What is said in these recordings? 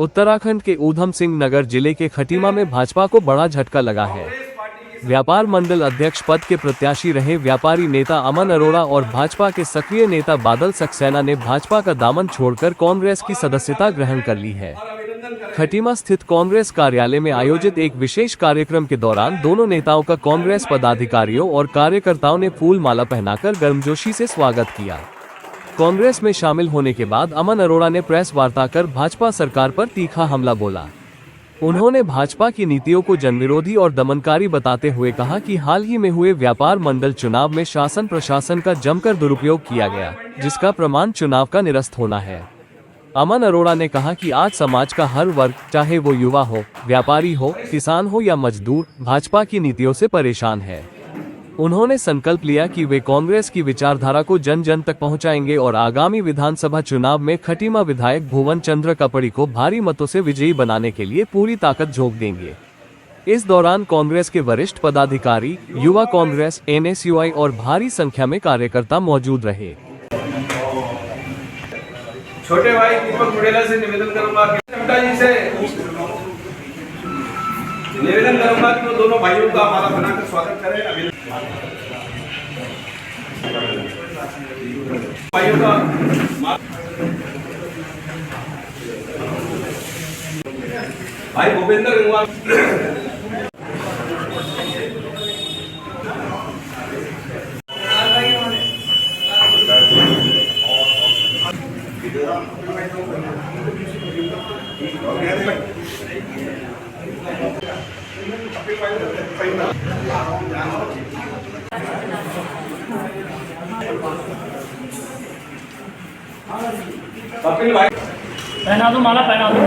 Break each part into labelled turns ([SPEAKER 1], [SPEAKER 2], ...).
[SPEAKER 1] उत्तराखंड के ऊधम सिंह नगर जिले के खटीमा में भाजपा को बड़ा झटका लगा है। व्यापार मंडल अध्यक्ष पद के प्रत्याशी रहे व्यापारी नेता अमन अरोड़ा और भाजपा के सक्रिय नेता बादल सक्सेना ने भाजपा का दामन छोड़कर कांग्रेस की सदस्यता ग्रहण कर ली है। खटीमा स्थित कांग्रेस कार्यालय में आयोजित एक विशेष कार्यक्रम के दौरान दोनों नेताओं का कांग्रेस पदाधिकारियों और कार्यकर्ताओं ने फूल माला पहनाकर गर्मजोशी से स्वागत किया। कांग्रेस में शामिल होने के बाद अमन अरोड़ा ने प्रेस वार्ता कर भाजपा सरकार पर तीखा हमला बोला। उन्होंने भाजपा की नीतियों को जनविरोधी और दमनकारी बताते हुए कहा कि हाल ही में हुए व्यापार मंडल चुनाव में शासन प्रशासन का जमकर दुरुपयोग किया गया, जिसका प्रमाण चुनाव का निरस्त होना है। अमन अरोड़ा ने कहा कि आज समाज का हर वर्ग, चाहे वो युवा हो, व्यापारी हो, किसान हो या मजदूर, भाजपा की नीतियों से परेशान है। उन्होंने संकल्प लिया कि वे कांग्रेस की विचारधारा को जन जन तक पहुंचाएंगे और आगामी विधानसभा चुनाव में खटीमा विधायक भुवन चंद्र कपड़ी को भारी मतों से विजयी बनाने के लिए पूरी ताकत झोंक देंगे। इस दौरान कांग्रेस के वरिष्ठ पदाधिकारी, युवा कांग्रेस, NSUI और भारी संख्या में कार्यकर्ता मौजूद रहे।
[SPEAKER 2] छोटे भाई दीपक बुढ़ेला से निवेदन करूंगा कि वो दोनों भाइयों का माला बनाकर स्वागत करें। भाइयों का भाई भूपेंद्र गंगवार कपिल भाई
[SPEAKER 3] पहना दो, माला पहना दो।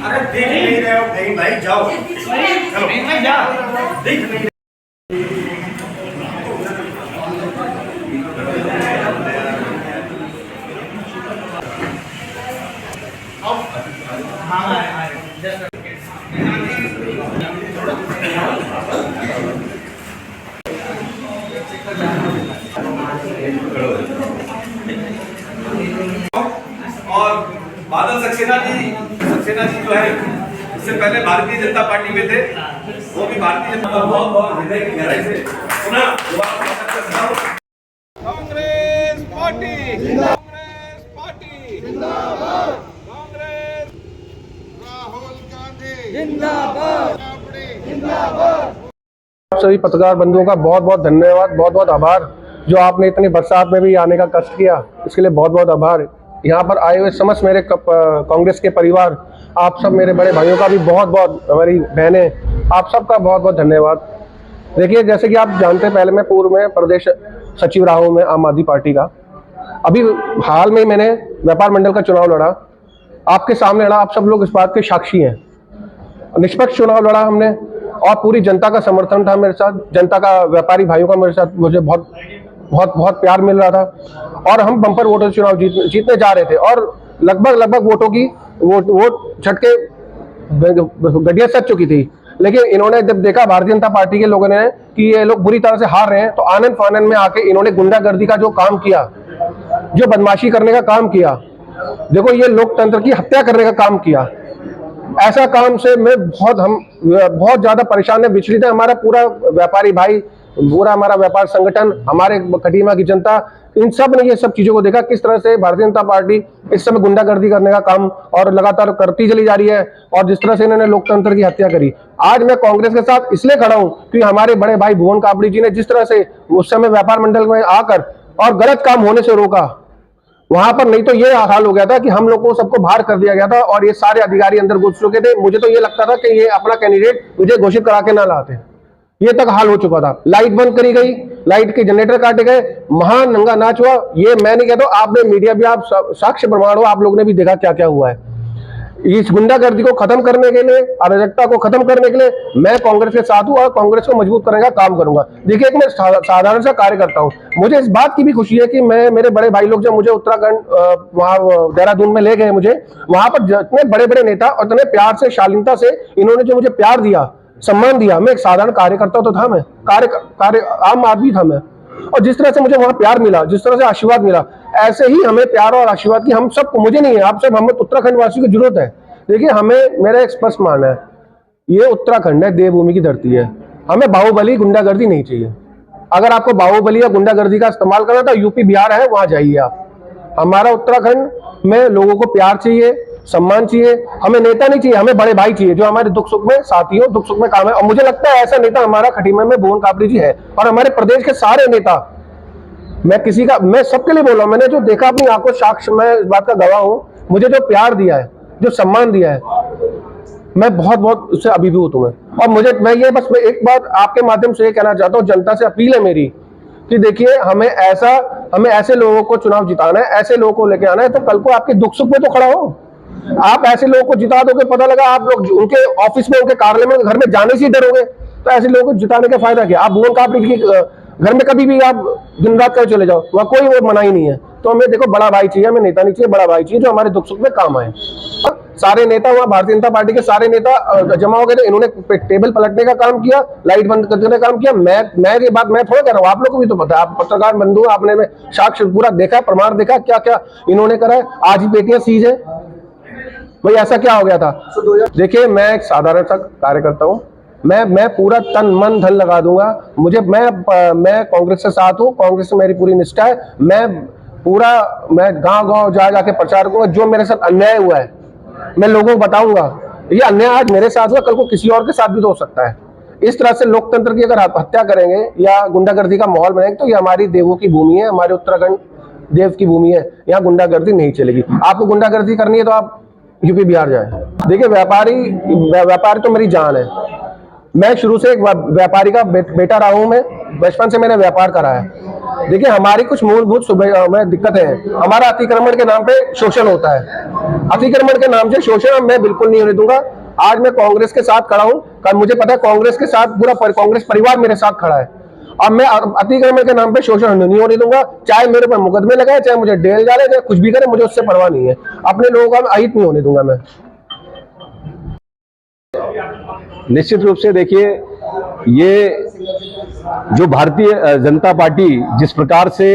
[SPEAKER 2] अरे देख नहीं रहे हो कहीं भाई, जाओ चलो भाई जाओ, देख नहीं और बादल सक्सेना जी जो है, इससे पहले भारतीय जनता पार्टी में थे, वो भी भारतीय जनता बहुत हृदय की गहराई से सुना। कांग्रेस पार्टी जिंदाबाद, कांग्रेस पार्टी जिंदाबाद, कांग्रेस राहुल गांधी जिंदाबाद, जिंदाबाद।
[SPEAKER 4] सभी पत्रकार बंधुओं का बहुत बहुत धन्यवाद, बहुत बहुत आभार। जो आपने इतनी बरसात में भी आने का कष्ट किया, इसके लिए बहुत बहुत आभार। यहाँ पर आए हुए समस्त मेरे कांग्रेस के परिवार, आप सब मेरे बड़े भाइयों का भी बहुत बहुत, हमारी बहनें, आप सबका बहुत बहुत धन्यवाद। देखिए, जैसे कि आप जानते हैं, पहले मैं पूर्व में प्रदेश सचिव रहा हूँ मैं आम आदमी पार्टी का। अभी हाल में मैंने व्यापार मंडल का चुनाव लड़ा, आपके सामने लड़ा, आप सब लोग इस बात के साक्षी हैं। निष्पक्ष चुनाव लड़ा हमने और पूरी जनता का समर्थन था मेरे साथ, जनता का, व्यापारी भाइयों का मेरे साथ, मुझे बहुत बहुत बहुत प्यार मिल रहा था और हम बम्पर वोटों से चुनाव जीतने जा रहे थे और लगभग वोटों की वोट झटके गड्डियां सज चुकी थी। लेकिन इन्होंने जब देखा भारतीय जनता पार्टी के लोगों ने कि ये लोग बुरी तरह से हार रहे हैं, तो आनंद फानन में आके इन्होंने गुंडागर्दी का जो काम किया, जो बदमाशी करने का काम किया, देखो ये लोकतंत्र की हत्या करने का काम किया। ऐसा काम से मैं बहुत ज्यादा परेशान है, विचलित है। हमारा पूरा व्यापारी भाई, पूरा हमारा व्यापार संगठन, हमारे खटीमा की जनता, इन सब ने ये सब चीजों को देखा, किस तरह से भारतीय जनता पार्टी इस समय गुंडागर्दी करने का काम और लगातार करती चली जा रही है और जिस तरह से इन्होंने लोकतंत्र की हत्या करी। आज मैं कांग्रेस के साथ इसलिए खड़ा हूं कि हमारे बड़े भाई भुवन कापड़ी जी ने जिस तरह से उस समय व्यापार मंडल में आकर और गलत काम होने से रोका, वहां पर नहीं तो ये हाल हो गया था कि हम लोग को सबको बाहर कर दिया गया था और ये सारे अधिकारी अंदर घुस चुके थे। मुझे तो ये लगता था कि ये अपना कैंडिडेट मुझे घोषित करा के ना लाते, ये तक हाल हो चुका था। लाइट बंद करी गई, लाइट के जनरेटर काटे गए, महान नंगा नाच हुआ। ये मैं नहीं कहता, आपने मीडिया भी, आप साक्ष्य प्रमाण हो, आप लोगों ने भी देखा क्या क्या हुआ है। इस गुंडागर्दी को खत्म करने के लिए, अराजकता को खत्म करने के लिए मैं कांग्रेस के साथ हूं और कांग्रेस को मजबूत करने का काम करूंगा। देखिए, एक मैं साधारण सा कार्यकर्ता हूं, मुझे इस बात की भी खुशी है कि मेरे बड़े भाई लोग जब मुझे उत्तराखंड वहां देहरादून में ले गए, मुझे वहां पर इतने बड़े बड़े नेता और इतने प्यार से, शालीनता से इन्होंने जो मुझे प्यार दिया, सम्मान दिया। मैं एक साधारण कार्यकर्ता तो था, मैं कार्य आम आदमी था मैं, और जिस तरह से मुझे वहां प्यार मिला, जिस तरह से आशीर्वाद मिला, ऐसे ही हमें प्यार और आशीर्वाद की हम सबको, मुझे नहीं है, आप सब, हमें उत्तराखंड वासियों की जरूरत है। देखिए, हमें, मेरा एक स्पष्ट मानना है, ये उत्तराखंड है, देवभूमि की धरती है, हमें बाहुबली गुंडागर्दी नहीं चाहिए। अगर आपको बाहुबली या गुंडागर्दी का इस्तेमाल करना तो यूपी बिहार है, वहां जाइए आप। हमारा उत्तराखंड में लोगों को प्यार चाहिए, सम्मान चाहिए, हमें नेता नहीं चाहिए, हमें बड़े भाई चाहिए जो हमारे दुख सुख में साथी हो, दुख सुख में काम है। और मुझे लगता है ऐसा नेता हमारा खटीमा में भुवन कापड़ी जी है, और हमारे प्रदेश के सारे नेता, मैं सबके लिए बोल रहा हूं, मैंने जो देखा अपनी आंखों साक्ष्य, मैं इस बात का गवाह हूं, मुझे जो प्यार दिया है, जो सम्मान दिया है, मैं बहुत बहुत उससे अभिभूत हूं। और मैं ये बस एक बात आपके माध्यम से ये कहना चाहता हूं, जनता से अपील है मेरी कि देखिए, हमें ऐसे लोगों को चुनाव जिताना है, ऐसे लोगों को लेके आना है, तो कल को आपके दुख सुख में तो खड़ा हो। आप ऐसे लोगों को जिता दोगे, पता लगा आप लोग उनके ऑफिस में, उनके कार्यालय में, घर में जाने से डरोगे, तो ऐसे लोगों को जिताने का फायदा क्या। आप भुवन कापड़ी की घर में कभी भी आप दिन रात कर चले जाओ, वहां कोई वो मनाही नहीं है। तो हमें देखो, बड़ा भाई चाहिए, हमें नेता नहीं चाहिए, बड़ा भाई चाहिए जो हमारे दुख सुख में काम आए। सारे नेता वहां, भारतीय जनता पार्टी के सारे नेता जमा हो गए थे, इन्होंने टेबल पलटने का काम किया, लाइट बंद करने का काम किया। मैं ये बात मैं थोड़ा कह रहा हूँ, आप लोगों को भी तो पता है, आप पत्रकार बंधु, आपने साक्ष्य पूरा देखा, प्रमाण देखा, क्या क्या इन्होंने करा है। आज ही पेटियां सीज है भाई, ऐसा क्या हो गया था। देखिए, मैं एक साधारण सा कार्यकर्ता हूँ, मैं पूरा तन मन धन लगा दूंगा। मैं कांग्रेस के साथ हूँ, कांग्रेस से मेरी पूरी निष्ठा है। मैं गांव जाके प्रचार करूंगा, जो मेरे साथ अन्याय हुआ है मैं लोगों को बताऊंगा। ये अन्याय आज मेरे साथ हुआ, कल को किसी और के साथ भी तो हो सकता है। इस तरह से लोकतंत्र की अगर हत्या करेंगे या गुंडागर्दी का माहौल बनाएंगे, तो ये हमारी देवों की भूमि है, हमारे उत्तराखंड देव की भूमि है, यहाँ गुंडागर्दी नहीं चलेगी। आपको गुंडागर्दी करनी है तो आप यूपी बिहार जाए। देखिए, व्यापारी तो मेरी जान है। मैं शुरू से एक व्यापारी का बेटा रहा हूं, मैं बचपन से मैंने व्यापार करा है। देखिए, हमारी कुछ मूलभूत में दिक्कतें हैं। हमारा अतिक्रमण के नाम पे शोषण होता है, अतिक्रमण के नाम से शोषण मैं बिल्कुल नहीं होने दूंगा। आज मैं कांग्रेस के साथ खड़ा हूं, कल मुझे पता है कांग्रेस के साथ पूरा कांग्रेस परिवार मेरे साथ खड़ा है। अब मैं अतिक्रमण के नाम पे शोषण नहीं होने दूंगा, चाहे मेरे पर मुकदमे लगाए, चाहे मुझे जेल डाले, चाहे कुछ भी करे, मुझे उससे परवाह नहीं है। अपने लोगों का अहित नहीं होने दूंगा मैं।
[SPEAKER 5] निश्चित रूप से देखिए, ये जो भारतीय जनता पार्टी जिस प्रकार से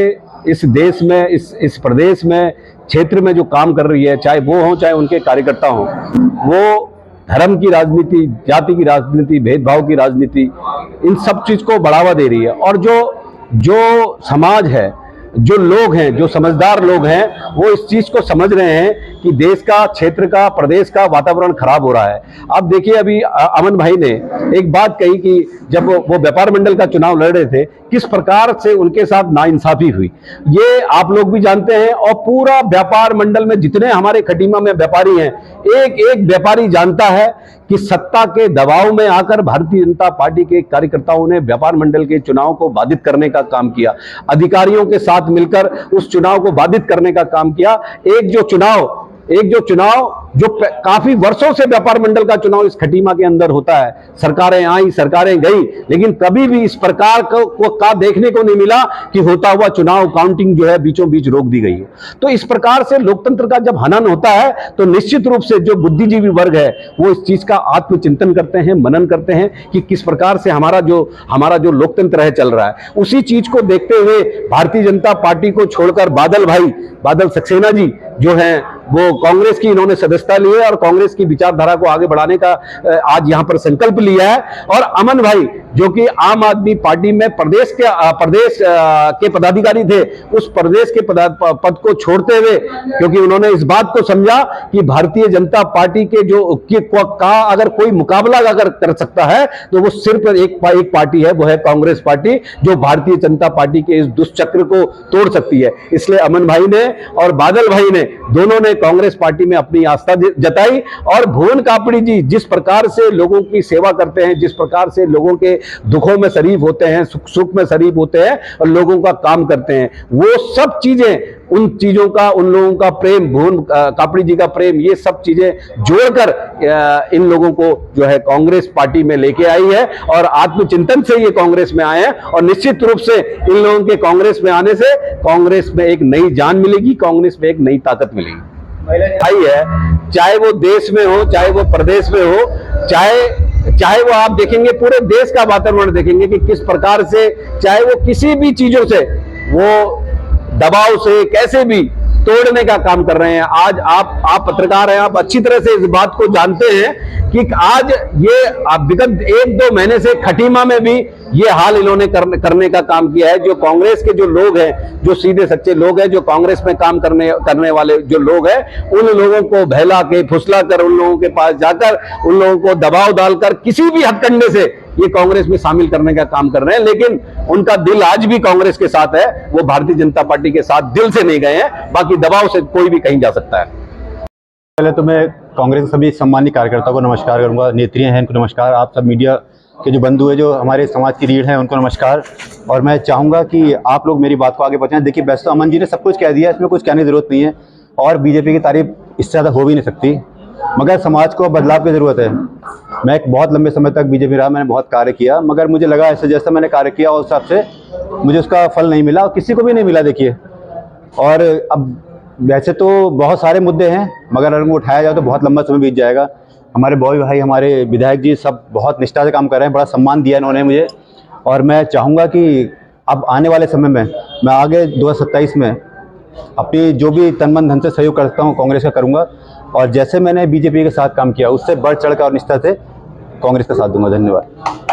[SPEAKER 5] इस देश में, इस प्रदेश में, क्षेत्र में जो काम कर रही है, चाहे वो हो चाहे उनके कार्यकर्ता हो, वो धर्म की राजनीति, जाति की राजनीति, भेदभाव की राजनीति, इन सब चीज को बढ़ावा दे रही है। और जो समाज है, जो लोग हैं, जो समझदार लोग हैं, वो इस चीज को समझ रहे हैं कि देश का, क्षेत्र का, प्रदेश का वातावरण खराब हो रहा है। अब देखिए, अभी अमन भाई ने एक बात कही कि जब वो व्यापार मंडल का चुनाव लड़ रहे थे, किस प्रकार से उनके साथ नाइंसाफी हुई, ये आप लोग भी जानते हैं। और पूरा व्यापार मंडल में जितने हमारे खटीमा में व्यापारी हैं, एक एक व्यापारी जानता है कि सत्ता के दबाव में आकर भारतीय जनता पार्टी के कार्यकर्ताओं ने व्यापार मंडल के चुनाव को बाधित करने का काम किया, अधिकारियों के साथ मिलकर उस चुनाव को बाधित करने का काम किया। एक जो चुनाव जो काफी वर्षों से व्यापार मंडल का चुनाव इस खटीमा के अंदर होता है, सरकारें आई, सरकारें गई, लेकिन कभी भी इस प्रकार का देखने को नहीं मिला कि होता हुआ चुनाव काउंटिंग जो है बीचों बीच रोक दी गई है। तो इस प्रकार से लोकतंत्र का जब हनन होता है, तो निश्चित रूप से जो बुद्धिजीवी वर्ग है वो इस चीज का आत्मचिंतन करते हैं, मनन करते हैं कि किस प्रकार से हमारा जो लोकतंत्र है चल रहा है। उसी चीज को देखते हुए भारतीय जनता पार्टी को छोड़कर बादल सक्सेना जी जो हैं, वो कांग्रेस की इन्होंने सदस्यता ली है और कांग्रेस की विचारधारा को आगे बढ़ाने का आज यहां पर संकल्प लिया है। और अमन भाई जो कि आम आदमी पार्टी में प्रदेश के पदाधिकारी थे, उस प्रदेश के पद को छोड़ते हुए, क्योंकि उन्होंने इस बात को समझा कि भारतीय जनता पार्टी के का अगर कोई मुकाबला अगर कर सकता है तो वो सिर्फ एक पार्टी है, वो है कांग्रेस पार्टी, जो भारतीय जनता पार्टी के इस दुष्चक्र को तोड़ सकती है। इसलिए अमन भाई ने और बादल भाई ने, दोनों ने कांग्रेस पार्टी में अपनी आस्था जताई। और भुवन कापड़ी जी जिस प्रकार से लोगों की सेवा करते हैं, जिस प्रकार से लोगों के दुखों में शरीफ होते हैं, सुख में शरीफ होते हैं और लोगों का काम करते हैं, वो सब चीजें, उन चीजों का, उन लोगों का प्रेम, भुवन कापड़ी जी का प्रेम, ये सब चीजें जोड़कर इन लोगों को जो है कांग्रेस पार्टी में लेके आई है। और आत्मचिंतन से ये कांग्रेस में आए हैं और निश्चित रूप से इन लोगों के कांग्रेस में आने से कांग्रेस में एक नई जान मिलेगी, कांग्रेस में एक नई ताकत मिलेगी। आई है, चाहे वो देश में हो, चाहे वो प्रदेश में हो, चाहे चाहे वो आप देखेंगे पूरे देश का वातावरण देखेंगे कि किस प्रकार से, चाहे वो किसी भी चीजों से, वो दबाव से कैसे भी तोड़ने का काम कर रहे हैं। आज आप पत्रकार हैं, आप अच्छी तरह से इस बात को जानते हैं कि आज ये विगत 1-2 महीने से खटीमा में भी ये हाल इन्होंने करने का काम किया है। जो कांग्रेस के जो लोग हैं, जो सीधे सच्चे लोग हैं, जो कांग्रेस में काम करने वाले जो लोग हैं, उन लोगों को बहला के, फुसला कर, उन लोगों के पास जाकर, उन लोगों को दबाव डालकर किसी भी हथकंडे से ये कांग्रेस में शामिल करने का काम कर रहे हैं। लेकिन उनका दिल आज भी कांग्रेस के साथ है, वो भारतीय जनता पार्टी के साथ दिल से नहीं गए हैं, बाकी दबाव से कोई भी कहीं जा सकता है।
[SPEAKER 6] पहले तो मैं कांग्रेस के सभी सम्मानित कार्यकर्ताओं को नमस्कार करूंगा, नेत्रियां हैं उनको नमस्कार, आप सब मीडिया के जो बंधु हैं, जो हमारे समाज की रीढ़ हैं, उनको नमस्कार। और मैं चाहूँगा कि आप लोग मेरी बात को आगे पहुँचाएं। देखिए, वैसे तो अमन जी ने सब कुछ कह दिया, इसमें कुछ कहने की ज़रूरत नहीं है और बीजेपी की तारीफ इससे ज़्यादा हो भी नहीं सकती, मगर समाज को बदलाव की ज़रूरत है। मैं एक बहुत लंबे समय तक बीजेपी रहा, मैंने बहुत कार्य किया, मगर मुझे लगा ऐसे जैसा मैंने कार्य किया उस हिसाब से मुझे उसका फल नहीं मिला और किसी को भी नहीं मिला। देखिए, और अब वैसे तो बहुत सारे मुद्दे हैं, मगर अगर वो उठाया जाए तो बहुत लंबा समय बीत जाएगा। हमारे बॉय भाई, हमारे विधायक जी सब बहुत निष्ठा से काम कर रहे हैं, बड़ा सम्मान दिया इन्होंने मुझे। और मैं चाहूँगा कि अब आने वाले समय में मैं आगे 2027 में अपनी जो भी तन मन धन से सहयोग करता हूँ कांग्रेस का करूँगा, और जैसे मैंने बीजेपी के साथ काम किया उससे बढ़ चढ़ कर और निष्ठा से कांग्रेस का साथ दूंगा। धन्यवाद।